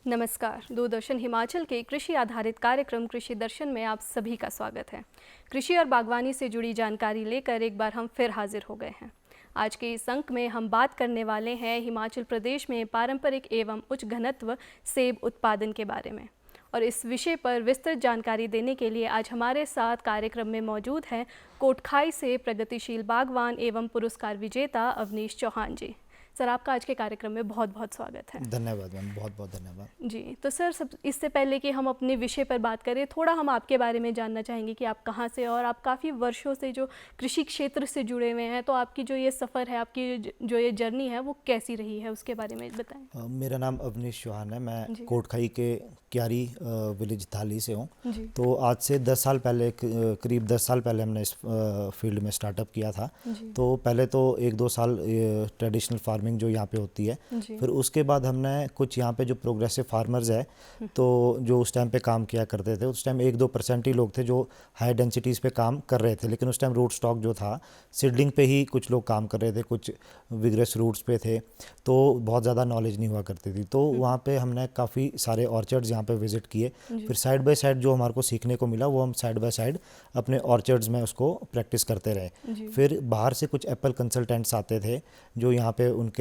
नमस्कार। दूरदर्शन हिमाचल के कृषि आधारित कार्यक्रम कृषि दर्शन में आप सभी का स्वागत है। कृषि और बागवानी से जुड़ी जानकारी लेकर एक बार हम फिर हाजिर हो गए हैं। आज के इस अंक में हम बात करने वाले हैं हिमाचल प्रदेश में पारंपरिक एवं उच्च घनत्व सेब उत्पादन के बारे में। और इस विषय पर विस्तृत जानकारी देने के लिए आज हमारे साथ कार्यक्रम में मौजूद हैं कोटखाई से प्रगतिशील बागवान एवं पुरस्कार विजेता अवनीश चौहान जी। सर, आपका आज के कार्यक्रम में बहुत बहुत स्वागत है। धन्यवाद मैम, बहुत बहुत धन्यवाद जी। तो सर, इससे पहले कि हम अपने विषय पर बात करें, थोड़ा हम आपके बारे में जानना चाहेंगे कि आप कहाँ से, और आप काफ़ी वर्षों से जो कृषि क्षेत्र से जुड़े हुए हैं, तो आपकी जो ये सफ़र है, आपकी जो ये जर्नी है, वो कैसी रही है, उसके बारे में बताएं। मेरा नाम अवनीश चौहान है। मैं कोटखाई के क्यारी विलेज धाली से हूँ। तो आज से 10 साल पहले, करीब 10 साल पहले हमने इस फील्ड में स्टार्टअप किया था। तो पहले तो 1-2 साल ट्रेडिशनल फार्मिंग जो यहाँ पे होती है, फिर उसके बाद हमने कुछ यहाँ पे जो प्रोग्रेसिव फार्मर्स है, तो जो उस टाइम पे काम किया करते थे, उस टाइम 1-2% ही लोग थे जो हाई डेंसिटीज़ पे काम कर रहे थे। लेकिन उस टाइम रूट स्टॉक जो था, सीडलिंग पे ही कुछ लोग काम कर रहे थे, कुछ विग्रेस रूट्स पे थे, तो बहुत ज़्यादा नॉलेज नहीं हुआ करती थी। तो वहाँ पे हमने काफ़ी सारे ऑर्चर्ड्स यहाँ पे विज़िट किए। फिर साइड बाय साइड जो हमारे को सीखने को मिला, वो हम साइड बाय साइड अपने ऑर्चर्ड्स में उसको प्रैक्टिस करते रहे। फिर बाहर से कुछ एप्पल कंसल्टेंट्स आते थे जो यहाँ पे उनके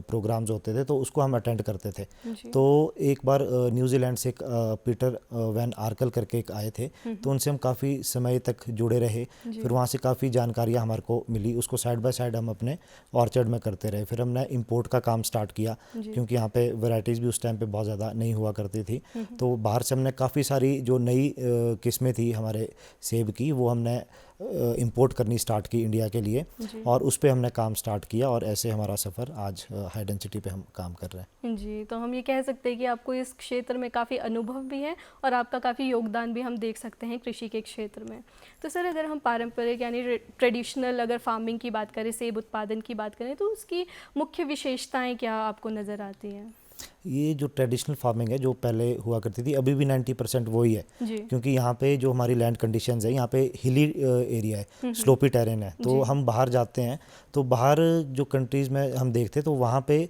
प्रोग्राम्स होते थे, तो उसको हम अटेंड करते थे। तो एक बार न्यूजीलैंड से एक पीटर वैन आर्कल करके एक आए थे, तो उनसे हम काफ़ी समय तक जुड़े रहे। फिर वहाँ से काफ़ी जानकारियाँ हमारे को मिली, उसको साइड बाय साइड हम अपने ऑर्चर्ड में करते रहे। फिर हमने इंपोर्ट का काम स्टार्ट किया, क्योंकि यहाँ पे वैरायटीज़ भी उस टाइम पे बहुत ज़्यादा नहीं हुआ करती थी। तो बाहर से हमने काफ़ी सारी जो नई किस्में थी हमारे सेब की, वो हमने इंपोर्ट करनी स्टार्ट की इंडिया के लिए, और उस पे हमने काम स्टार्ट किया, और ऐसे हमारा सफ़र आज हाई डेंसिटी पे हम काम कर रहे हैं। जी। तो हम ये कह सकते हैं कि आपको इस क्षेत्र में काफ़ी अनुभव भी है और आपका काफ़ी योगदान भी हम देख सकते हैं कृषि के क्षेत्र में। तो सर, अगर हम पारंपरिक यानी ट्रेडिशनल अगर फार्मिंग की बात करें, सेब उत्पादन की बात करें, तो उसकी मुख्य विशेषताएं क्या आपको नज़र आती हैं? ये जो ट्रेडिशनल फार्मिंग है जो पहले हुआ करती थी, अभी भी 90% वही है। क्योंकि यहाँ पे जो हमारी लैंड कंडीशंस है, यहाँ पे हिली एरिया है, स्लोपी टेरेन है। तो हम बाहर जाते हैं, तो बाहर जो कंट्रीज़ में हम देखते हैं, तो वहाँ पे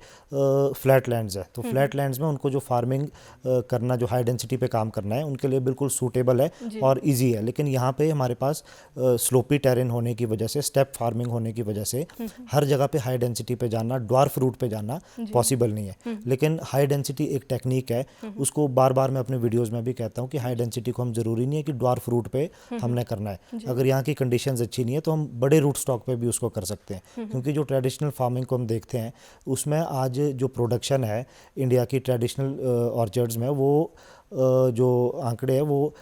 फ्लैट लैंड्स है। तो फ्लैट लैंड्स में उनको जो फार्मिंग करना, जो हाई डेंसिटी पे काम करना है, उनके लिए बिल्कुल सूटेबल है और ईजी है। लेकिन यहाँ पे हमारे पास स्लोपी टेरेन होने की वजह से, स्टेप फार्मिंग होने की वजह से, हर जगह पे हाई डेंसिटी पे जाना, ड्वार्फ रूट पे जाना पॉसिबल नहीं है। लेकिन हाई डेंसिटी एक टेक्निक है, उसको बार बार मैं अपने वीडियोस में भी कहता हूँ कि हाई डेंसिटी को हम ज़रूरी नहीं है कि ड्वार्फ रूट पे हमने करना है। अगर यहाँ की कंडीशंस अच्छी नहीं है, तो हम बड़े रूट स्टॉक पे भी उसको कर सकते हैं। क्योंकि जो ट्रेडिशनल फार्मिंग को हम देखते हैं, उसमें आज जो प्रोडक्शन है इंडिया की ट्रेडिशनल ऑर्चर्ड्स में, वो जो आंकड़े हैं वो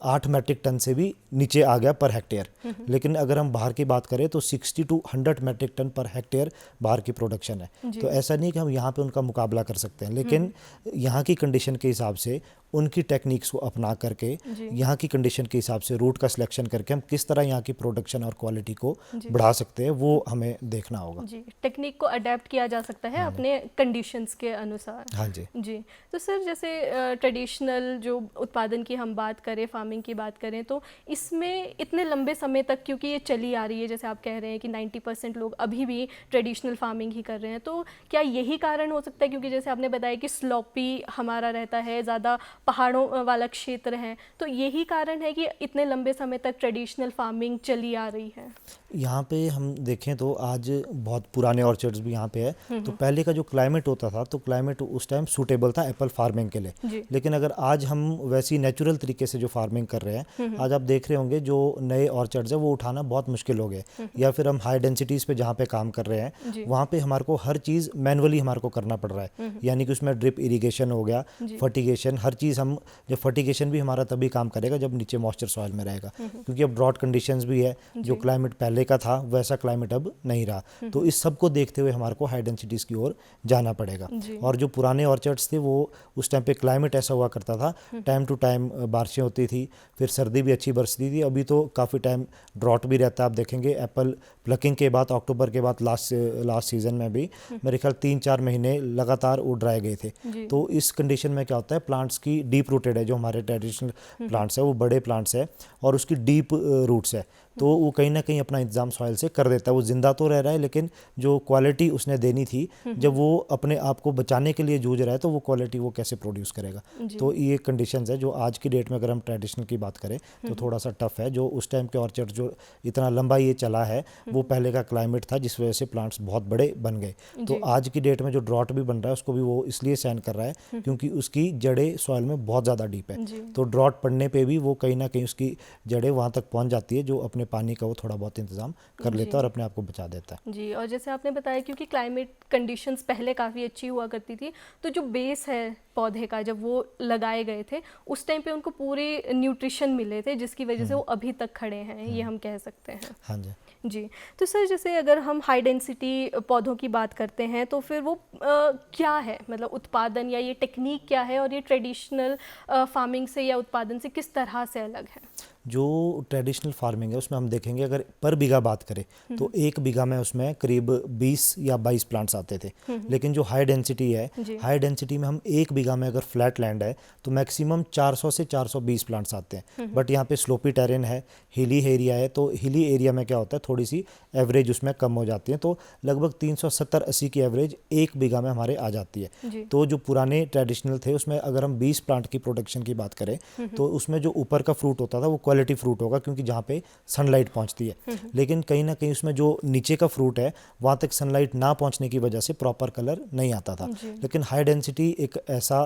8 मैट्रिक टन से भी नीचे आ गया पर हेक्टेयर। लेकिन अगर हम बाहर की बात करें, तो 60 to 100 matric ton per hectare बाहर की प्रोडक्शन है। तो ऐसा नहीं कि हम यहाँ पे उनका मुकाबला कर सकते हैं, लेकिन यहाँ की कंडीशन के हिसाब से, उनकी टेक्निक्स को अपना करके, यहाँ की कंडीशन के हिसाब से रूट का सिलेक्शन करके हम किस तरह यहाँ की प्रोडक्शन और क्वालिटी को बढ़ा सकते हैं, वो हमें देखना होगा। जी, टेक्निक को अडेप्ट किया जा सकता है अपने कंडीशंस के अनुसार। हाँ जी। जी। तो सर, जैसे ट्रेडिशनल जो उत्पादन की हम बात करें, फार्मिंग की बात करें, तो इसमें इतने लंबे समय तक क्योंकि ये चली आ रही है, जैसे आप कह रहे हैं कि 90% लोग अभी भी ट्रेडिशनल फार्मिंग ही कर रहे हैं, तो क्या यही कारण हो सकता है? क्योंकि जैसे आपने बताया कि स्लॉपी हमारा रहता है, ज़्यादा पहाड़ों वाला क्षेत्र है, तो यही कारण है कि इतने लंबे समय तक ट्रेडिशनल फार्मिंग चली आ रही है? यहाँ पे हम देखें तो आज बहुत पुराने ऑर्चर्ड्स भी यहाँ पे है। तो पहले का जो क्लाइमेट होता था, तो क्लाइमेट उस टाइम सूटेबल था एप्पल फार्मिंग के लिए। लेकिन अगर आज हम वैसी नेचुरल तरीके से जो फार्मिंग कर रहे हैं, आज आप देख रहे होंगे जो नए ऑर्चर्ड्स है, वो उठाना बहुत मुश्किल हो गया। या फिर हम हाई डेंसिटीज़ पे जहाँ पे काम कर रहे हैं, वहाँ पे हमारे को हर चीज़ मैनुअली हमारे को करना पड़ रहा है। यानी कि उसमें ड्रिप इरीगेशन हो गया, फर्टिगेशन, हर चीज़ हम, जब फर्टिगेशन भी हमारा तभी काम करेगा जब नीचे मॉइस्चर सॉइल में रहेगा। क्योंकि अब ड्रॉट कंडीशंस भी है, जो क्लाइमेट पहले का था वैसा क्लाइमेट अब नहीं रहा। तो इस सब को देखते हुए हमारे को हाई डेंसिटीज़ की ओर जाना पड़ेगा। और जो पुराने ऑर्चर्ड्स थे, वो उस टाइम पे क्लाइमेट ऐसा हुआ करता था, टाइम टू टाइम बारिशें होती थी, फिर सर्दी भी अच्छी बरसती थी। अभी तो काफ़ी टाइम ड्रॉट भी रहता है। आप देखेंगे एप्पल प्लकिंग के बाद, अक्टूबर के बाद लास्ट सीजन में भी मेरे ख्याल 3-4 महीने लगातार वो ड्राई गए थे। तो इस कंडीशन में क्या होता है, प्लांट्स की डीप रूटेड है, जो हमारे ट्रेडिशनल प्लांट्स है, वो बड़े प्लांट्स है, और उसकी डीप रूट्स है, तो वो कहीं ना कहीं अपना इंतजाम सॉइल से कर देता है। वो जिंदा तो रह रहा है लेकिन जो क्वालिटी उसने देनी थी, जब वो अपने आप को बचाने के लिए जूझ रहा है तो वो क्वालिटी वो कैसे प्रोड्यूस करेगा। तो ये कंडीशंस है जो आज की डेट में अगर हम ट्रेडिशनल की बात करें तो थोड़ा सा टफ है। जो उस टाइम के ऑर्चर्ड जो इतना लंबा ये चला है वो पहले का क्लाइमेट था जिस वजह से प्लांट्स बहुत बड़े बन गए। तो आज की डेट में जो ड्रॉट भी बन रहा है उसको भी वो इसलिए सहन कर रहा है क्योंकि उसकी जड़ें सॉइल में बहुत ज़्यादा डीप है। तो ड्रॉट पड़ने पे भी वो कहीं ना कहीं उसकी जड़ें वहाँ तक पहुँच जाती है, जो अपने पानी का वो थोड़ा बहुत इंतजाम कर लेता है और अपने आप को बचा देता है। जी, और जैसे आपने बताया क्योंकि क्लाइमेट कंडीशंस पहले काफ़ी अच्छी हुआ करती थी, तो जो बेस है पौधे का जब वो लगाए गए थे उस टाइम पे उनको पूरे न्यूट्रिशन मिले थे जिसकी वजह से वो अभी तक खड़े हैं, ये हम कह सकते हैं। हाँ जी जी। तो सर जैसे अगर हम हाई डेंसिटी पौधों की बात करते हैं तो फिर वो क्या है, मतलब उत्पादन या ये टेक्निक क्या है और ये ट्रेडिशनल फार्मिंग से या उत्पादन से किस तरह से अलग है? जो ट्रेडिशनल फार्मिंग है उसमें हम देखेंगे अगर पर बीघा बात करें तो एक बीघा में उसमें करीब 20 या 22 प्लांट्स आते थे। लेकिन जो हाई डेंसिटी है, हाई डेंसिटी में हम एक बीघा में अगर फ्लैट लैंड है तो मैक्सिमम 400 से 420 प्लांट्स आते हैं। बट यहाँ पे स्लोपी टेरेन है, हिली एरिया है, तो हिली एरिया में क्या होता है थोड़ी सी एवरेज उसमें कम हो जाती है, तो लगभग 370-80 की एवरेज एक बीघा में हमारे आ जाती है। तो जो पुराने ट्रेडिशनल थे उसमें अगर हम 20 प्लांट की प्रोडक्शन की बात करें तो उसमें जो ऊपर का फ्रूट होता था वो क्वालिटी फ्रूट होगा क्योंकि जहाँ पे सनलाइट पहुँचती है। लेकिन कहीं ना कहीं उसमें जो नीचे का फ्रूट है वहाँ तक सनलाइट ना पहुँचने की वजह से प्रॉपर कलर नहीं आता था। लेकिन हाई डेंसिटी एक ऐसा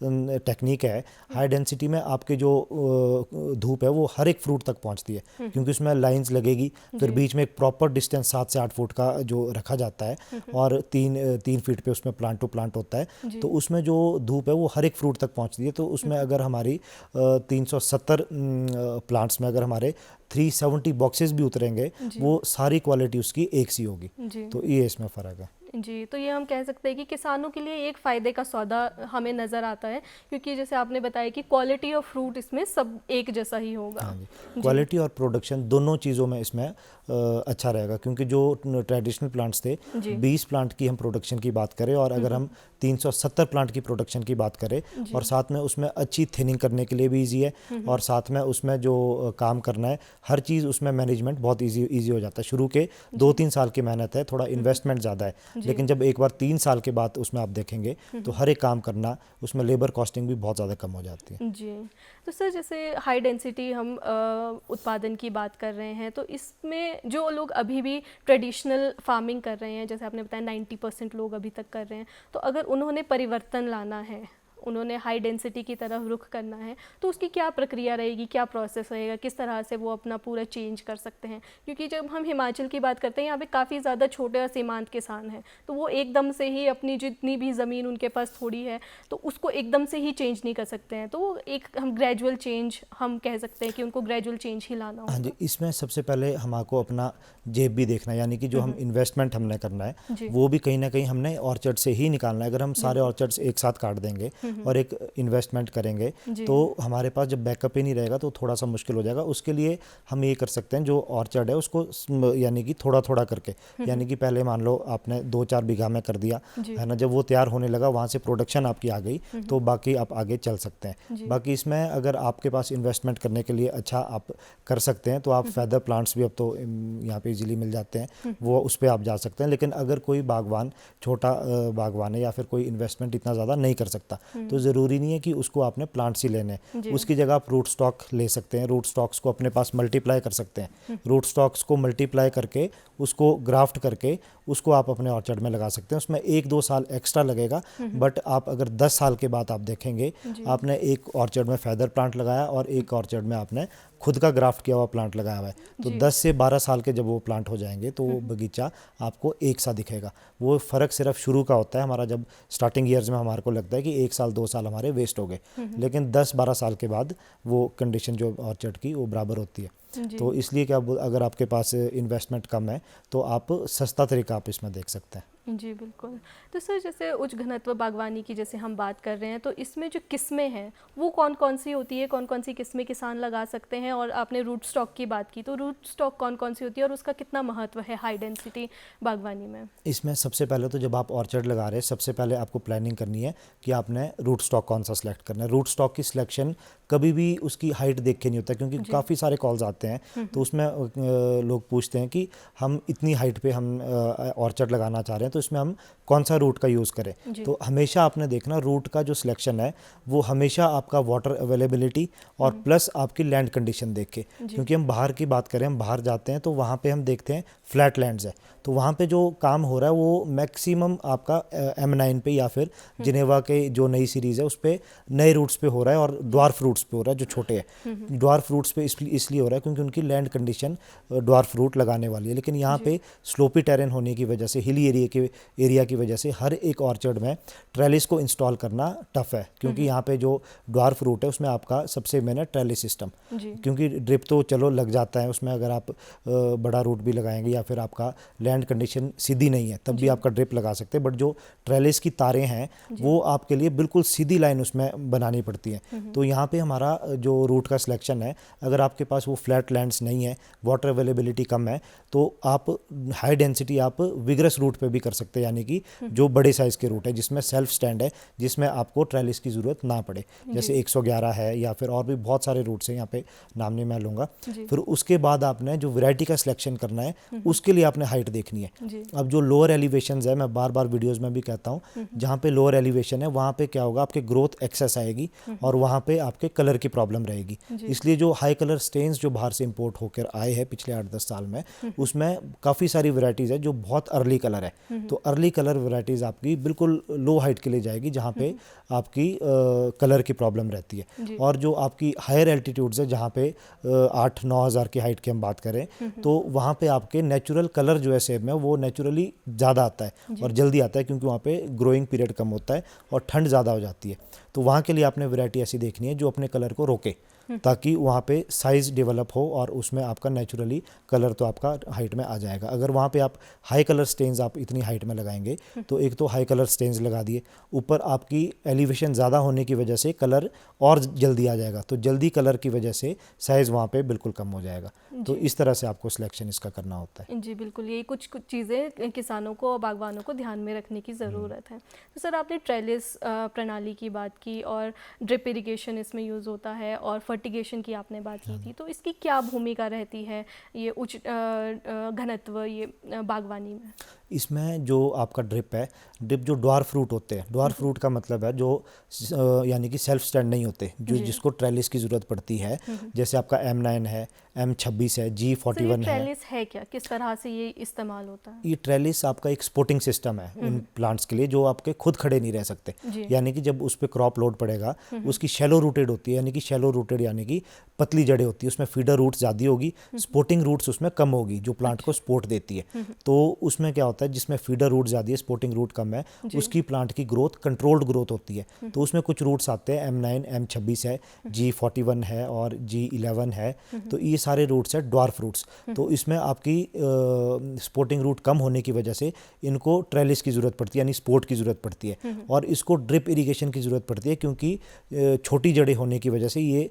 टेक्निक है, हाई डेंसिटी में आपके जो धूप है वो हर एक फ्रूट तक पहुँचती है क्योंकि उसमें लाइंस लगेगी, फिर बीच में एक प्रॉपर डिस्टेंस 7 से 8 फुट का जो रखा जाता है और 3 फीट पे उसमें प्लांट टू प्लांट होता है। तो उसमें जो धूप है वो हर एक फ्रूट तक पहुँचती है। तो उसमें अगर हमारी 370 प्लांट्स में अगर हमारे 370 बॉक्सेस भी उतरेंगे वो सारी क्वालिटी उसकी एक सी होगी। तो ये इसमें फ़र्क है। जी, तो ये हम कह सकते हैं कि किसानों के लिए एक फ़ायदे का सौदा हमें नज़र आता है क्योंकि जैसे आपने बताया कि क्वालिटी ऑफ फ्रूट इसमें सब एक जैसा ही होगा। हाँ जी, क्वालिटी और प्रोडक्शन दोनों चीज़ों में इसमें अच्छा रहेगा क्योंकि जो ट्रेडिशनल प्लांट्स थे 20 प्लांट की हम प्रोडक्शन की बात करें और अगर हम 370 प्लांट की प्रोडक्शन की बात करें और साथ में उसमें अच्छी थिनिंग करने के लिए भी ईजी है और साथ में उसमें जो काम करना है हर चीज़ उसमें मैनेजमेंट बहुत ईजी हो जाता है। शुरू के 2-3 साल की मेहनत है, थोड़ा इन्वेस्टमेंट ज़्यादा है, लेकिन जब एक बार 3 साल के बाद उसमें आप देखेंगे तो हर एक काम करना उसमें लेबर कॉस्टिंग भी बहुत ज़्यादा कम हो जाती है। जी, तो सर जैसे हाई डेंसिटी हम उत्पादन की बात कर रहे हैं तो इसमें जो लोग अभी भी ट्रेडिशनल फार्मिंग कर रहे हैं, जैसे आपने बताया 90% लोग अभी तक कर रहे हैं, तो अगर उन्होंने परिवर्तन लाना है, उन्होंने हाई डेंसिटी की तरफ रुख करना है तो उसकी क्या प्रक्रिया रहेगी, क्या प्रोसेस रहेगा, किस तरह से वो अपना पूरा चेंज कर सकते हैं? क्योंकि जब हम हिमाचल की बात करते हैं यहाँ पे काफ़ी ज़्यादा छोटे और सीमांत किसान हैं, तो वो एकदम से ही अपनी जितनी भी ज़मीन उनके पास थोड़ी है तो उसको एकदम से ही चेंज नहीं कर सकते हैं। तो वो एक हम ग्रेजुअल चेंज हम कह सकते हैं कि उनको ग्रेजुअल चेंज ही लाना होगा। हाँ जी, इसमें सबसे पहले हमको अपना जेब भी देखना है, यानी कि जो हम इन्वेस्टमेंट हमने करना है वो भी कहीं ना कहीं हमने ऑर्चर्ड से ही निकालना है। अगर हम सारे ऑर्चर्ड्स एक साथ काट देंगे और एक इन्वेस्टमेंट करेंगे तो हमारे पास जब बैकअप ही नहीं रहेगा तो थोड़ा सा मुश्किल हो जाएगा। उसके लिए हम ये कर सकते हैं, जो ऑर्चर्ड है उसको यानी कि थोड़ा थोड़ा करके, यानी कि पहले मान लो आपने 2-4 बीघा में कर दिया है ना, जब वो तैयार होने लगा वहाँ से प्रोडक्शन आपकी आ गई तो बाकी आप आगे चल सकते हैं। बाकी इसमें अगर आपके पास इन्वेस्टमेंट करने के लिए अच्छा आप कर सकते हैं तो आप फेदर प्लांट्स भी अब तो यहाँ पे इजीली मिल जाते हैं, वो उस पर आप जा सकते हैं। लेकिन अगर कोई बागवान छोटा बागवान है या फिर कोई इन्वेस्टमेंट इतना ज़्यादा नहीं कर सकता तो ज़रूरी नहीं है कि उसको आपने प्लांट्स ही लेने, उसकी जगह आप रूट स्टॉक ले सकते हैं। रूट स्टॉक्स को अपने पास मल्टीप्लाई कर सकते हैं, रूट स्टॉक्स को मल्टीप्लाई करके उसको ग्राफ्ट करके उसको आप अपने ऑर्चर्ड में लगा सकते हैं। उसमें 1-2 साल एक्स्ट्रा लगेगा, बट आप अगर 10 साल के बाद आप देखेंगे आपने एक ऑर्चर्ड में फेदर प्लांट लगाया और एक ऑर्चर्ड में आपने खुद का ग्राफ्ट किया हुआ प्लांट लगाया हुआ है, तो 10 से 12 साल के जब वो प्लांट हो जाएंगे तो वो बगीचा आपको एक सा दिखेगा। वो फ़र्क सिर्फ शुरू का होता है हमारा, जब स्टार्टिंग ईयर्स में हमारे को लगता है कि 1 साल 2 साल हमारे वेस्ट हो गए, लेकिन 10-12 साल के बाद वो कंडीशन जो ऑर्चर्ड की वो बराबर होती है। तो इसलिए कि अगर आपके पास इन्वेस्टमेंट कम है तो आप सस्ता तरीका आप इसमें देख सकते हैं। जी बिल्कुल। तो सर जैसे उच्च घनत्व बागवानी की जैसे हम बात कर रहे हैं, तो इसमें जो किस्में हैं वो कौन कौन सी होती है, कौन कौन सी किस्में किसान लगा सकते हैं? और आपने रूट स्टॉक की बात की, तो रूट स्टॉक कौन कौन सी होती है और उसका कितना महत्व है हाई डेंसिटी बागवानी में? इसमें सबसे पहले तो जब आप ऑर्चर्ड लगा रहे हैं, सबसे पहले आपको प्लानिंग करनी है कि आपने रूट स्टॉक कौन सा सिलेक्ट करना है। रूट स्टॉक की सिलेक्शन कभी भी उसकी हाइट देख के नहीं होता, क्योंकि काफ़ी सारे कॉल्स आते हैं तो उसमें लोग पूछते हैं कि हम इतनी हाइट पे हम ऑर्चर्ड लगाना चाह रहे हैं, तो इसमें हम कौन सा रूट का यूज़ करें। तो हमेशा आपने देखना रूट का जो सिलेक्शन है वो हमेशा आपका वाटर अवेलेबिलिटी और प्लस आपकी लैंड कंडीशन देख के, क्योंकि हम बाहर की बात करें, हम बाहर जाते हैं तो वहाँ पे हम देखते हैं फ्लैट लैंड्स है, तो वहाँ पे जो काम हो रहा है वो मैक्सिमम आपका M9 पे या फिर जिनेवा के जो नई सीरीज़ है उस पर नए रूट्स पे हो रहा है और ड्वार्फ रूट्स पे हो रहा है जो छोटे हैं। ड्वार्फ रूट्स पे इसलिए हो रहा है क्योंकि उनकी लैंड कंडीशन ड्वार्फ रूट लगाने वाली है। लेकिन यहाँ पे स्लोपी टेरेन होने की वजह से, हिली एरिया की वजह से हर एक ऑर्चर्ड में ट्रेलिस को इंस्टॉल करना टफ है, क्योंकि यहाँ पे जो ड्वार्फ रूट है उसमें आपका सबसे मेन है ट्रेलिस सिस्टम, क्योंकि ड्रिप तो चलो लग जाता है उसमें, अगर आप बड़ा रूट भी लगाएंगे या फिर आपका लैंड कंडीशन सीधी नहीं है तब भी आपका ड्रिप लगा सकते हैं, बट जो ट्रेलिस की तारें हैं वो आपके लिए बिल्कुल सीधी लाइन उसमें बनानी पड़ती है। तो यहाँ पे हमारा जो रूट का सिलेक्शन है, अगर आपके पास वो फ्लैट लैंड्स नहीं है, वाटर अवेलेबिलिटी कम है, तो आप हाई डेंसिटी आप विगरस रूट पे भी कर सकते हैं, यानी कि जो बड़े साइज़ के रूट है जिसमें सेल्फ स्टैंड है, जिसमें आपको ट्रेलिस की ज़रूरत ना पड़े, जैसे 111 है या फिर और भी बहुत सारे रूट्स हैं, यहाँ पे नाम नहीं मैं लूँगा। फिर उसके बाद आपने जो वैरायटी का सिलेक्शन करना है उसके लिए आपने हाइट देखनी है। अब जो लोअर एलिवेशंस है, मैं बार बार वीडियोस में भी कहता हूँ, जहाँ पे लोअर एलिवेशन है वहाँ पे क्या होगा, आपके ग्रोथ एक्सेस आएगी और वहाँ पे आपके कलर की प्रॉब्लम रहेगी। इसलिए जो हाई कलर स्टेन्स जो बाहर से इंपोर्ट होकर आए हैं पिछले 8-10 साल में, उसमें काफ़ी सारी वैरायटीज़ है जो बहुत अर्ली कलर है। तो अर्ली कलर वैरायटीज़ आपकी बिल्कुल लो हाइट के लिए जाएगी, जहाँ पे आपकी कलर की प्रॉब्लम रहती है। और जो आपकी हायर एल्टीट्यूड्स है, जहाँ पे 8-9 हज़ार की हाइट की हम बात करें, तो वहाँ पे आपके नेचुरल कलर जो है सेब में वो नेचुरली ज़्यादा आता है और जल्दी आता है, क्योंकि वहाँ पे ग्रोइंग पीरियड कम होता है और ठंड ज़्यादा हो जाती है। तो वहाँ के लिए आपने वैरायटी ऐसी देखनी है जो अपने कलर को रोके, ताकि वहाँ पे साइज़ डेवलप हो और उसमें आपका नेचुरली कलर तो आपका हाइट में आ जाएगा। अगर वहाँ पे आप हाई कलर स्टेन्स आप इतनी हाइट में लगाएंगे तो एक तो हाई कलर स्टेन्स लगा दिए, ऊपर आपकी एलिवेशन ज़्यादा होने की वजह से कलर और जल्दी आ जाएगा, तो जल्दी कलर की वजह से साइज़ वहाँ पे बिल्कुल कम हो जाएगा। तो इस तरह से आपको सिलेक्शन इसका करना होता है। जी बिल्कुल, यही कुछ चीज़ें किसानों को और बागवानों को ध्यान में रखने की ज़रूरत है। तो सर आपने ट्रेलिस प्रणाली की बात की और ड्रिप इरिगेशन इसमें यूज़ होता है और फर्टिगेशन की आपने बात की थी, तो इसकी क्या भूमिका रहती है ये उच्च घनत्व ये बागवानी में? इसमें जो आपका ड्रिप है, ड्रिप जो ड्वार्फ रूट होते हैं, ड्वार्फ रूट का मतलब है जो यानी कि सेल्फ स्टैंड नहीं होते, जो जिसको ट्रेलिस की ज़रूरत पड़ती है, जैसे आपका M9 है, M26 है, G41 है। ट्रेलिस है क्या, किस तरह से ये इस्तेमाल होता है? ये ट्रेलिस आपका एक सपोर्टिंग सिस्टम है उन प्लांट्स के लिए जो आपके खुद खड़े नहीं रह सकते, यानी कि जब उस पर क्रॉप लोड पड़ेगा उसकी शैलो रूटेड होती है, यानी कि शैलो रूटेड यानी कि पतली जड़ें होती है, उसमें फीडर रूट्स ज़्यादा होगी, सपोर्टिंग रूट्स उसमें कम होगी जो प्लांट को सपोर्ट देती है। तो उसमें क्या होता है, जिसमें फीडर रूट ज़्यादा है, सपोर्टिंग रूट कम है, उसकी प्लांट की ग्रोथ कंट्रोल्ड ग्रोथ होती है। तो उसमें कुछ रूट्स आते हैं, M9 M26 है, G41 है और G11 है, तो ये सारे रूट्स है ड्वार्फ रूट्स। तो इसमें आपकी सपोर्टिंग रूट कम होने की वजह से इनको ट्रेलिस की ज़रूरत पड़ती है, यानी सपोर्ट की ज़रूरत पड़ती है, और इसको ड्रिप इरिगेशन की ज़रूरत पड़ती है, क्योंकि छोटी जड़ें होने की वजह से ये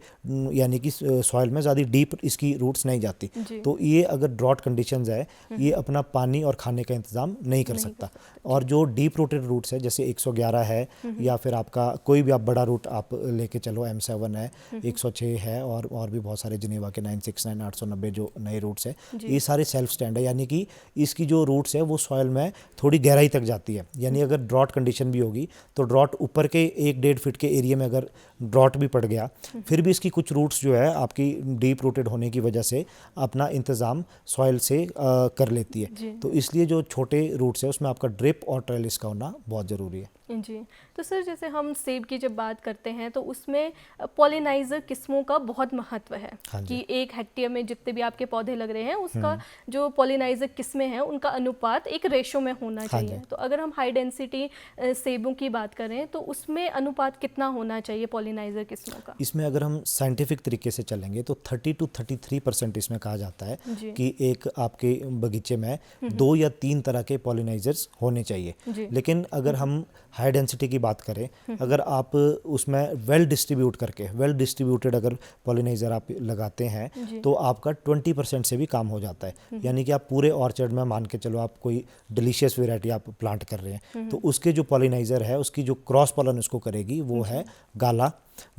यानी कि सॉइल में ज़्यादा डीप इसकी रूट्स नहीं जाती। तो ये अगर ड्रॉट कंडीशंस है, ये अपना पानी और खाने का इंतज़ाम नहीं कर सकता। और जो डीप रूटेड रूट्स है, जैसे 111 है या फिर आपका कोई भी आप बड़ा रूट आप लेके चलो, M7 है, 106 है और भी बहुत सारे जिनेवा के 969 890 जो नए रूट्स है, ये सारे सेल्फ स्टैंड है, यानी कि इसकी जो रूट्स है वो सॉइल में थोड़ी गहराई तक जाती है। यानी अगर ड्रॉट कंडीशन भी होगी तो ड्रॉट ऊपर के 1-1.5 फीट के एरिया में अगर ड्रॉट भी पड़ गया, फिर भी इसकी कुछ रूट्स जो है आपकी डीप रूटेड होने की वजह से अपना इंतज़ाम सॉइल से कर लेती है। तो इसलिए जो छोटे रूट्स है उसमें आपका ड्रिप और ट्रेलिस का होना बहुत ज़रूरी है। जी, तो सर जैसे हम सेब की जब बात करते हैं तो उसमें पॉलिनाइज़र किस्मों का बहुत महत्व है। कि 1 हेक्टेयर में जितने भी आपके पौधे लग रहे हैं उसका जो पॉलिनाइज़र किस्में हैं उनका अनुपात एक रेशो में होना चाहिए। तो अगर हम हाई डेंसिटी सेबों की बात करें तो उसमें अनुपात कितना होना चाहिए पॉलिनाइज़र किस्मों का? इसमें अगर हम साइंटिफिक तरीके से चलेंगे तो 30 to 33% इसमें कहा जाता है कि एक आपके बगीचे में 2 या 3 तरह के पॉलिनाइजर्स होने चाहिए। लेकिन अगर हम हाई डेंसिटी की बात करें, अगर आप उसमें वेल डिस्ट्रीब्यूटेड अगर पॉलिनाइजर आप लगाते हैं तो आपका 20% से भी काम हो जाता है। यानी कि आप पूरे ऑर्चर्ड में मान के चलो आप कोई डिलीशियस वेराइटी आप प्लांट कर रहे हैं तो उसके जो पॉलिनाइजर है उसकी जो क्रॉस पॉलन उसको करेगी वो है गाला,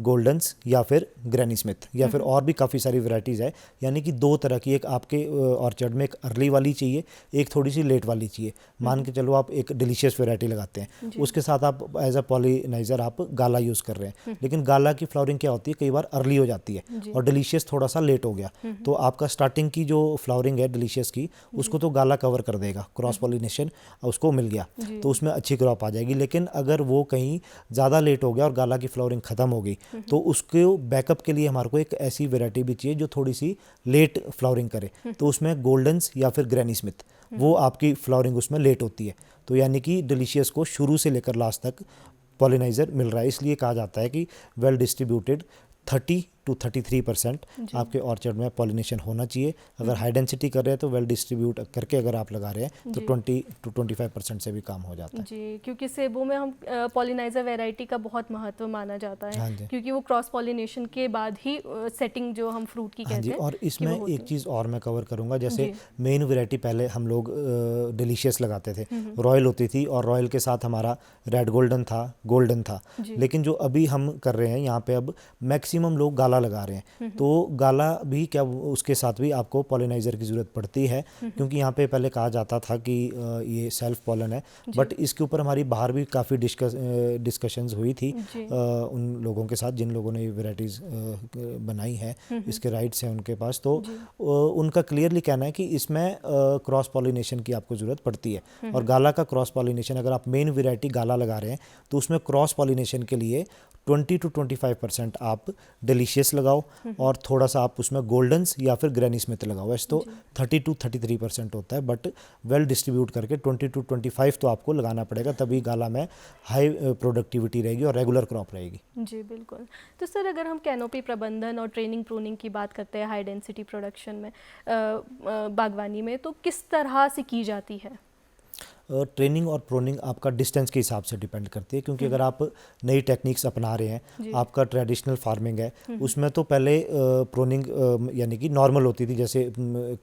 गोल्डन्स या फिर ग्रैनी स्मिथ या फिर और भी काफ़ी सारी वैरायटीज़ है। यानी कि 2 तरह की, एक आपके ऑर्चर्ड में एक अर्ली वाली चाहिए, एक थोड़ी सी लेट वाली चाहिए। मान के चलो आप एक डिलीशियस वैरायटी लगाते हैं, उसके साथ आप एज अ पॉलिनाइजर आप गाला यूज़ कर रहे हैं, लेकिन गाला की फ्लावरिंग क्या होती है, कई बार अर्ली हो जाती है और डिलीशियस थोड़ा सा लेट हो गया, तो आपका स्टार्टिंग की जो फ्लावरिंग है डिलीशियस की उसको तो गाला कवर कर देगा, क्रॉस पॉलिनेशन उसको मिल गया तो उसमें अच्छी क्रॉप आ जाएगी। लेकिन अगर वो कहीं ज़्यादा लेट हो गया और गाला की फ्लावरिंग ख़त्म हो गई तो उसके बैकअप के लिए हमारे को एक ऐसी वैरायटी भी चाहिए जो थोड़ी सी लेट फ्लावरिंग करे, तो उसमें गोल्डन्स या फिर ग्रैनी स्मिथ वो आपकी फ्लावरिंग उसमें लेट होती है। तो यानी कि डिलीशियस को शुरू से लेकर लास्ट तक पॉलिनाइजर मिल रहा है, इसलिए कहा जाता है कि वेल डिस्ट्रीब्यूटेड 30 to 33% आपके ऑर्चर्ड में पॉलिनेशन होना चाहिए। अगर हाई डेंसिटी कर रहे हैं तो वेल डिस्ट्रीब्यूट करके अगर आप लगा रहे हैं तो 20 to 25% से भी काम हो जाता है जी। क्योंकि सेबों में हम पॉलिनाइजर वैरायटी का बहुत महत्व माना जाता है, क्योंकि वो क्रॉस पॉलिनेशन के बाद ही सेटिंग जो हम फ्रूट की कहते हैं। और इसमें एक चीज़ और मैं कवर करूँगा, जैसे मेन वैरायटी पहले हम लोग डिलीशियस लगाते थे, रॉयल होती थी और रॉयल के साथ हमारा रेड गोल्डन था, गोल्डन था। लेकिन जो अभी हम कर रहे हैं यहाँ पे अब मैक्सिमम लोग गाला लगा रहे हैं, तो गाला भी क्या उसके साथ भी आपको पॉलिनाइजर की ज़रूरत पड़ती है, क्योंकि यहाँ पे पहले कहा जाता था कि ये सेल्फ पॉलन है, बट इसके ऊपर हमारी बाहर भी काफ़ी डिस्कशंस हुई थी उन लोगों के साथ जिन लोगों ने ये वैराइटीज़ बनाई है, इसके राइट्स हैं उनके पास, तो उनका क्लियरली कहना है कि इसमें क्रॉस पॉलिनेशन की आपको ज़रूरत पड़ती है। और गाला का क्रॉस पॉलिनेशन, अगर आप मेन वैरायटी गाला लगा रहे हैं तो उसमें क्रॉस पॉलिनेशन के लिए 20 to 25% आप डिलीशियस लगाओ और थोड़ा सा आप उसमें गोल्डन्स या फिर ग्रैनी स्मिथ लगाओ। वैसे तो 30 to 33% होता है, बट वेल डिस्ट्रीब्यूट करके 20 to 25 तो आपको लगाना पड़ेगा, तभी गाला में हाई प्रोडक्टिविटी रहेगी और रेगुलर क्रॉप रहेगी। जी बिल्कुल। तो सर अगर हम कैनोपी प्रबंधन और ट्रेनिंग प्रूनिंग की बात करते हैं हाई डेंसिटी प्रोडक्शन में बागवानी में, तो किस तरह से की जाती है? ट्रेनिंग और प्रोनिंग आपका डिस्टेंस के हिसाब से डिपेंड करती है, क्योंकि अगर आप नई टेक्निक्स अपना रहे हैं, आपका ट्रेडिशनल फार्मिंग है, उसमें तो पहले प्रोनिंग यानी कि नॉर्मल होती थी जैसे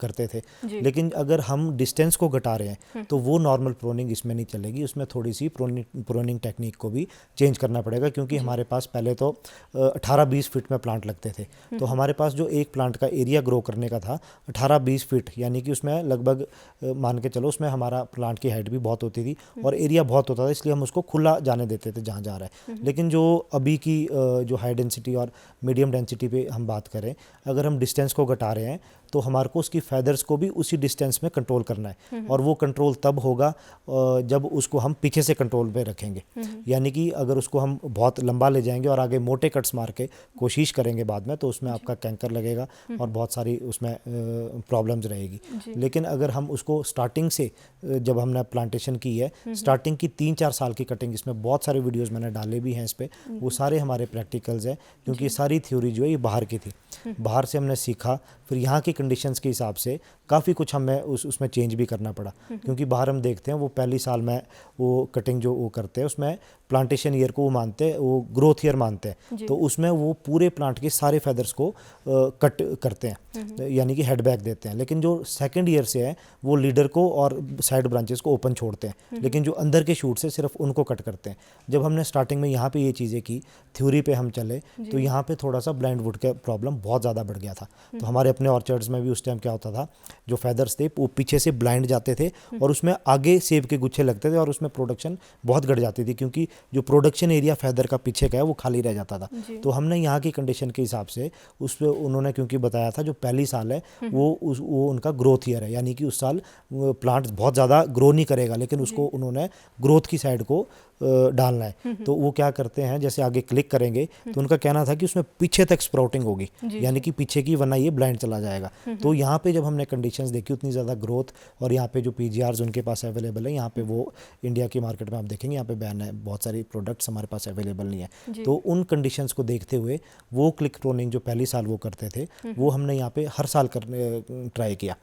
करते थे, लेकिन अगर हम डिस्टेंस को घटा रहे हैं तो वो नॉर्मल प्रोनिंग इसमें नहीं चलेगी, उसमें थोड़ी सी प्रोनिंग टेक्निक को भी चेंज करना पड़ेगा। क्योंकि हमारे पास पहले तो 18-20 फीट में प्लांट लगते थे, तो हमारे पास जो एक प्लांट का एरिया ग्रो करने का था 18-20 फीट, यानी कि उसमें लगभग मान के चलो उसमें हमारा प्लांट की हाइट भी बहुत होती थी और एरिया बहुत होता था, इसलिए हम उसको खुला जाने देते थे जहाँ जा रहा है। लेकिन जो अभी की जो हाई डेंसिटी और मीडियम डेंसिटी पे हम बात करें, अगर हम डिस्टेंस को घटा रहे हैं तो हमारे को उसकी फैदर्स को भी उसी डिस्टेंस में कंट्रोल करना है, और वो कंट्रोल तब होगा जब उसको हम पीछे से कंट्रोल पे रखेंगे। यानी कि अगर उसको हम बहुत लंबा ले जाएंगे और आगे मोटे कट्स मार के कोशिश करेंगे बाद में, तो उसमें आपका कैंकर लगेगा और बहुत सारी उसमें प्रॉब्लम्स रहेगी। लेकिन अगर हम उसको स्टार्टिंग से, जब हमने प्लांटेशन की है, स्टार्टिंग की 3-4 साल की कटिंग, इसमें बहुत सारे वीडियोज़ मैंने डाले भी हैं इस पर, वो सारे हमारे प्रैक्टिकल्स हैं, क्योंकि ये सारी थ्योरी जो है ये बाहर की थी, बाहर से हमने सीखा, फिर यहाँ की कंडीशंस के हिसाब से काफ़ी कुछ हमें उसमें चेंज भी करना पड़ा। क्योंकि बाहर हम देखते हैं वो पहली साल में वो कटिंग जो वो करते हैं उसमें प्लांटेशन ईयर को वो मानते हैं, वो ग्रोथ ईयर मानते हैं, तो उसमें वो पूरे प्लांट के सारे फेदर्स को कट करते हैं, यानी कि हेड बैक देते हैं। लेकिन जो सेकंड ईयर से है वो लीडर को और साइड ब्रांचेस को ओपन छोड़ते हैं, लेकिन जो अंदर के शूट से सिर्फ उनको कट करते हैं। जब हमने स्टार्टिंग में यहाँ पे ये चीज़ें की, थ्योरी पे हम चले, तो यहाँ पे थोड़ा सा ब्लाइंड वुड का प्रॉब्लम बहुत ज़्यादा बढ़ गया था। तो हमारे अपने ऑर्चर्ड्स में भी उस टाइम क्या होता था, जो फेदर्स थे वो पीछे से ब्लाइंड जाते थे और उसमें आगे सेब के गुच्छे लगते थे और उसमें प्रोडक्शन बहुत घट जाती थी, क्योंकि जो प्रोडक्शन एरिया फेदर का पीछे का है वो खाली रह जाता था। तो हमने यहाँ की कंडीशन के हिसाब से उस पर उन्होंने क्योंकि बताया था जो पहली साल है वो उनका ग्रोथ ईयर है, यानी कि उस साल प्लांट बहुत ज़्यादा ग्रो नहीं करेंगे करेगा, लेकिन उसको उन्होंने ग्रोथ की साइड को डालना है। तो वो क्या करते हैं, जैसे आगे क्लिक करेंगे तो उनका कहना था कि उसमें पीछे तक स्प्राउटिंग होगी, यानी कि पीछे की, वरना ये ब्लाइंड चला जाएगा। तो यहाँ पे जब हमने कंडीशंस देखी उतनी ज़्यादा ग्रोथ, और यहाँ पे जो पीजीआर्स उनके पास अवेलेबल है, यहाँ पे वो इंडिया की मार्केट में आप देखेंगे यहाँ पे बैन है, बहुत सारी प्रोडक्ट्स हमारे पास अवेलेबल नहीं है। तो उन कंडीशंस को देखते हुए वो क्लिक प्रोनिंग जो पहली साल वो करते थे, वो हमने यहाँ पे हर साल करने ट्राई किया।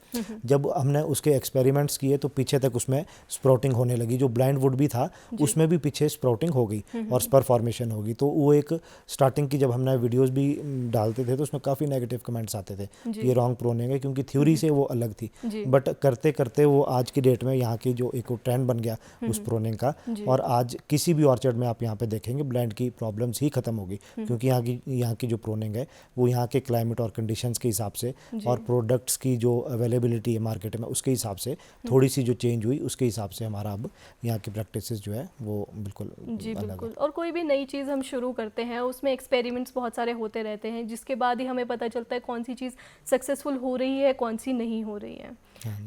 जब हमने उसके एक्सपेरिमेंट्स किए तो पीछे तक उसमें स्प्राउटिंग होने लगी, जो ब्लाइंड वुड भी था उसमें भी पीछे स्प्राउटिंग हो गई और स्पर फॉर्मेशन होगी। तो वो एक स्टार्टिंग की जब हमने वीडियोस भी डालते थे तो उसमें काफ़ी नेगेटिव कमेंट्स आते थे कि ये रॉन्ग प्रोनिंग है, क्योंकि थ्योरी से वो अलग थी। बट करते करते वो आज की डेट में यहाँ की जो एक ट्रेंड बन गया उस प्रोनिंग का, और आज किसी भी ऑर्चर्ड में आप यहाँ पे देखेंगे ब्लाइंड की प्रॉब्लम्स ही खत्म होगी, क्योंकि यहाँ की जो प्रोनिंग है वो यहाँ के क्लाइमेट और कंडीशंस के हिसाब से और प्रोडक्ट्स की जो अवेलेबिलिटी है मार्केट में उसके हिसाब से थोड़ी सी जो चेंज हुई उसके हिसाब से हमारा अब यहाँ की प्रैक्टिसेस जो है वो बिल्कुल अलग है। और कोई भी नई चीज़ हम शुरू करते हैं उसमें एक्सपेरिमेंट्स बहुत सारे होते रहते हैं, जिसके बाद ही हमें पता चलता है कौन सी चीज़ सक्सेसफुल हो रही है, कौन सी नहीं हो रही है।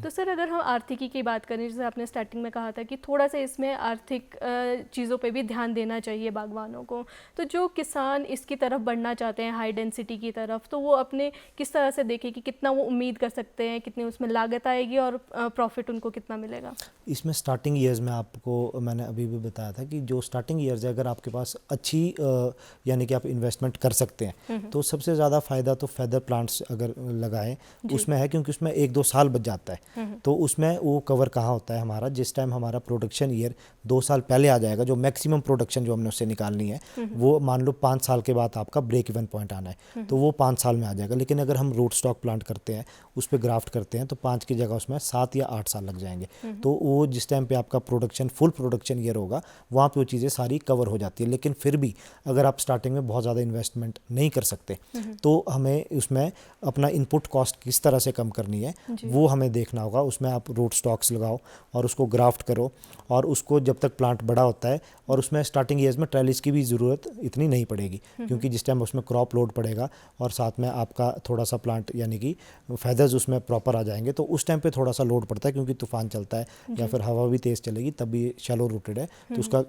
तो सर अगर हम आर्थिकी की बात करें, जैसे आपने स्टार्टिंग में कहा था कि थोड़ा सा इसमें आर्थिक चीज़ों पे भी ध्यान देना चाहिए बागवानों को, तो जो किसान इसकी तरफ बढ़ना चाहते हैं हाई डेंसिटी की तरफ, तो वो अपने किस तरह से देखें कि कितना वो उम्मीद कर सकते हैं, कितनी उसमें लागत आएगी और प्रॉफिट उनको कितना मिलेगा? इसमें स्टार्टिंग ईयर्स में आपको मैंने अभी भी बताया था कि जो स्टार्टिंग ईयर्स है अगर आपके पास अच्छी यानी कि आप इन्वेस्टमेंट कर सकते हैं तो सबसे ज़्यादा फ़ायदा तो फेदर प्लांट्स अगर लगाएं उसमें है, क्योंकि उसमें 1-2 साल बच जाता है। तो उसमें वो कवर कहाँ होता है हमारा, जिस टाइम हमारा प्रोडक्शन ईयर 2 साल पहले आ जाएगा, जो मैक्सिमम प्रोडक्शन जो हमने उससे निकालनी है वो मान लो 5 साल के बाद आपका ब्रेक इवन पॉइंट आना है, तो वो 5 साल में आ जाएगा। लेकिन अगर हम रूट स्टॉक प्लांट करते हैं, उस पर ग्राफ्ट करते हैं, तो 5 की जगह उसमें 7 या 8 साल लग जाएंगे। तो वो जिस टाइम पे आपका प्रोडक्शन फुल प्रोडक्शन ईयर होगा वहाँ पे वो चीज़ें सारी कवर हो जाती है। लेकिन फिर भी अगर आप स्टार्टिंग में बहुत ज़्यादा इन्वेस्टमेंट नहीं कर सकते तो हमें उसमें अपना इनपुट कॉस्ट किस तरह से कम करनी है वो हमें देखना होगा। उसमें आप रूट स्टॉक्स लगाओ और उसको ग्राफ्ट करो, और उसको जब तक प्लांट बड़ा होता है, और उसमें स्टार्टिंग ईयर्स में ट्रेलिस की भी ज़रूरत इतनी नहीं पड़ेगी, क्योंकि जिस टाइम उसमें क्रॉप लोड पड़ेगा और साथ में आपका थोड़ा सा प्लांट यानी कि फेदर्स उसमें प्रॉपर आ जाएंगे, तो उस टाइम पे थोड़ा सा लोड पड़ता है, क्योंकि तूफान चलता है या फिर हवा भी तेज़ चलेगी, तब भी शैलो रूटेड है तो उसका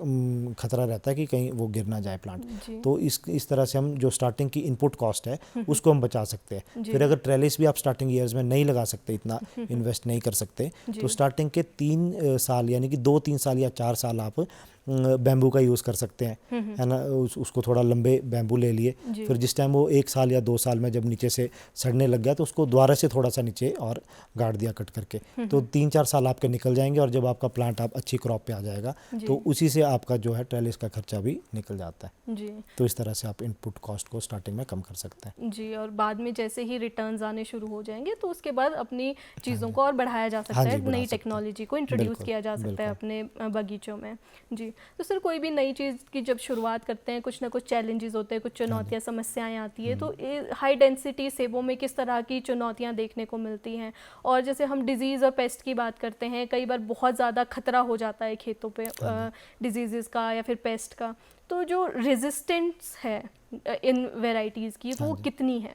खतरा रहता है कि कहीं वो गिर ना जाए प्लांट। तो इस तरह से हम जो स्टार्टिंग की इनपुट कॉस्ट है उसको हम बचा सकते हैं। फिर अगर ट्रेलिस भी आप स्टार्टिंग ईयर्स में नहीं लगा सकते, इतना इन्वेस्ट नहीं कर सकते, तो स्टार्टिंग के 3 साल यानी कि 2-3 साल या 4 साल आप बैम्बू का यूज़ कर सकते हैं, है ना। उसको थोड़ा लंबे बैम्बू ले लिए, फिर जिस टाइम वो 1 साल या 2 साल में जब नीचे से सड़ने लग गया तो उसको दोबारा से थोड़ा सा नीचे और गाड़ दिया कट करके, तो 3-4 साल आपके निकल जाएंगे। और जब आपका प्लांट आप अच्छी क्रॉप पे आ जाएगा तो उसी से आपका जो है ट्रेलिस का खर्चा भी निकल जाता है जी। तो इस तरह से आप इनपुट कॉस्ट को स्टार्टिंग में कम कर सकते हैं जी। और बाद में जैसे ही रिटर्न्स आने शुरू हो जाएंगे तो उसके बाद अपनी चीज़ों को और बढ़ाया जा सकता है, नई टेक्नोलॉजी को इंट्रोड्यूस किया जा सकता है अपने बगीचों में जी। तो सर कोई भी नई चीज़ की जब शुरुआत करते हैं कुछ ना कुछ चैलेंजेस होते हैं, कुछ चुनौतियाँ समस्याएं आती है, तो हाई डेंसिटी सेबों में किस तरह की चुनौतियाँ देखने को मिलती हैं? और जैसे हम डिजीज़ और पेस्ट की बात करते हैं, कई बार बहुत ज़्यादा खतरा हो जाता है खेतों पे डिजीज़ का या फिर पेस्ट का, तो जो रेजिस्टेंस है इन वेराइटीज़ की वो कितनी है?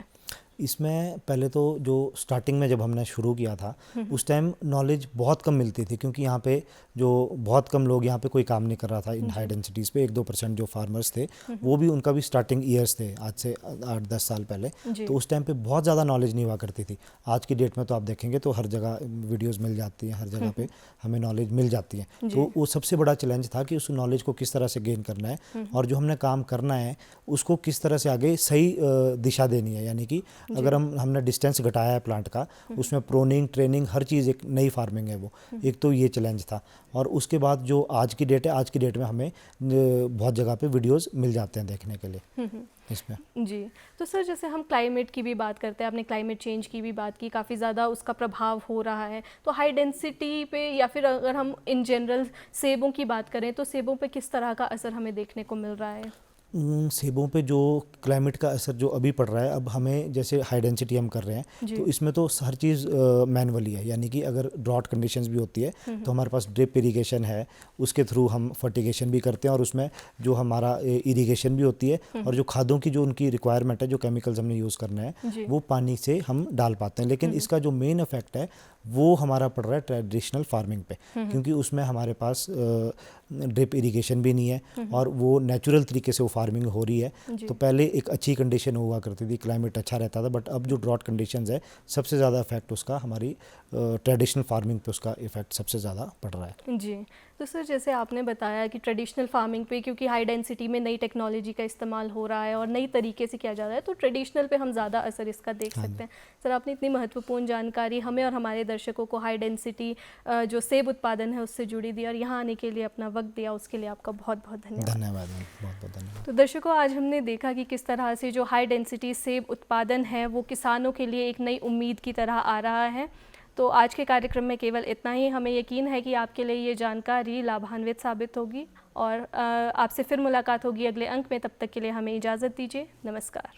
इसमें पहले तो जो स्टार्टिंग में जब हमने शुरू किया था उस टाइम नॉलेज बहुत कम मिलती थी, क्योंकि यहाँ पे जो बहुत कम लोग यहाँ पे कोई काम नहीं कर रहा था इन हाई डेंसिटीज़ पे। 1-2% जो फार्मर्स थे वो भी, उनका भी स्टार्टिंग ईयर्स थे आज से 8-10 साल पहले, तो उस टाइम पे बहुत ज़्यादा नॉलेज नहीं हुआ करती थी। आज की डेट में तो आप देखेंगे तो हर जगह वीडियोज़ मिल जाती हैं, हर जगह पे हमें नॉलेज मिल जाती है। तो वो सबसे बड़ा चैलेंज था कि उस नॉलेज को किस तरह से गेन करना है और जो हमने काम करना है उसको किस तरह से आगे सही दिशा देनी है। यानी कि अगर हमने डिस्टेंस घटाया है प्लांट का, उसमें प्रोनिंग ट्रेनिंग हर चीज़ एक नई फार्मिंग है वो, एक तो ये चैलेंज था। और उसके बाद जो आज की डेट है, आज की डेट में हमें बहुत जगह पे वीडियोस मिल जाते हैं देखने के लिए इसमें जी। तो सर जैसे हम क्लाइमेट की भी बात करते हैं, आपने क्लाइमेट चेंज की भी बात की, काफ़ी ज़्यादा उसका प्रभाव हो रहा है, तो हाई डेंसिटी पे या फिर अगर हम इन जनरल सेबों की बात करें तो सेबों पे किस तरह का असर हमें देखने को मिल रहा है? सेबों पे जो क्लाइमेट का असर जो अभी पड़ रहा है, अब हमें जैसे हाई डेंसिटी हम कर रहे हैं तो इसमें तो हर चीज़ मैनुअली है। यानी कि अगर ड्रॉट कंडीशंस भी होती है तो हमारे पास ड्रिप इरिगेशन है, उसके थ्रू हम फर्टिगेशन भी करते हैं, और उसमें जो हमारा इरिगेशन भी होती है, और जो खादों की जो उनकी रिक्वायरमेंट है, जो केमिकल्स हमने यूज़ करना है वो पानी से हम डाल पाते हैं। लेकिन इसका जो मेन इफेक्ट है वो हमारा पड़ रहा है ट्रेडिशनल फार्मिंग पे, क्योंकि उसमें हमारे पास ड्रिप इरिगेशन भी नहीं है और वो नेचुरल तरीके से वो फार्मिंग हो रही है। तो पहले एक अच्छी कंडीशन हुआ करती थी, क्लाइमेट अच्छा रहता था, बट अब जो ड्रॉट कंडीशंस है सबसे ज़्यादा इफेक्ट उसका हमारी ट्रेडिशनल फार्मिंग पे उसका इफेक्ट सबसे ज़्यादा पड़ रहा है। जी, तो सर जैसे आपने बताया कि ट्रेडिशनल फार्मिंग पे क्योंकि हाई डेंसिटी में नई टेक्नोलॉजी का इस्तेमाल हो रहा है और नई तरीके से किया जा रहा है, तो ट्रेडिशनल पे हम ज़्यादा असर इसका देख सकते हैं। सर आपने इतनी महत्वपूर्ण जानकारी हमें और हमारे दर्शकों को हाई डेंसिटी जो सेब उत्पादन है उससे जुड़ी दी और यहाँ आने के लिए अपना वक्त दिया, उसके लिए आपका बहुत बहुत धन्यवाद। धन्यवाद, बहुत बहुत धन्यवाद। तो दर्शकों, आज हमने देखा कि किस तरह से जो हाई डेंसिटी सेब उत्पादन है वो किसानों के लिए एक नई उम्मीद की तरह आ रहा है। तो आज के कार्यक्रम में केवल इतना ही। हमें यकीन है कि आपके लिए ये जानकारी लाभान्वित साबित होगी और आपसे फिर मुलाकात होगी अगले अंक में। तब तक के लिए हमें इजाज़त दीजिए। नमस्कार।